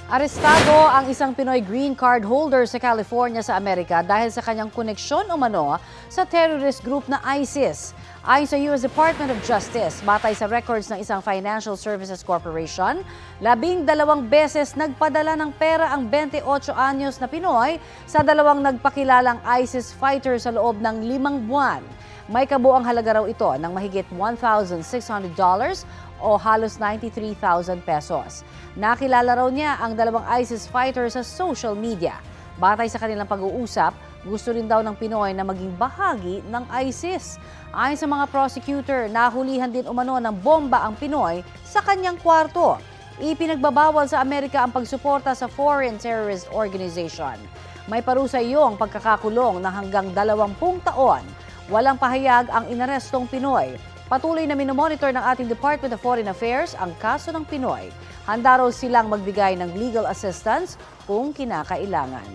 Arestado ang isang Pinoy green card holder sa California sa Amerika dahil sa kanyang koneksyon umano sa terrorist group na ISIS. Ayon sa US Department of Justice, batay sa records ng isang financial services corporation, 12 beses nagpadala ng pera ang 28 anyos na Pinoy sa dalawang nagpakilalang ISIS fighter sa loob ng 5 buwan. May kabuang halaga raw ito ng mahigit $1,600 o halos 93,000 pesos. Nakilala raw niya ang dalawang ISIS fighters sa social media. Batay sa kanilang pag-uusap, gusto rin daw ng Pinoy na maging bahagi ng ISIS. Ayon sa mga prosecutor, nahulihan din umano ng bomba ang Pinoy sa kanyang kwarto. Ipinagbabawal sa Amerika ang pagsuporta sa foreign terrorist organization. May parusa iyong pagkakakulong na hanggang 20 taon. Walang pahayag ang inarestong Pinoy. Patuloy na minomonitor ng ating Department of Foreign Affairs ang kaso ng Pinoy. Handa raw silang magbigay ng legal assistance kung kinakailangan.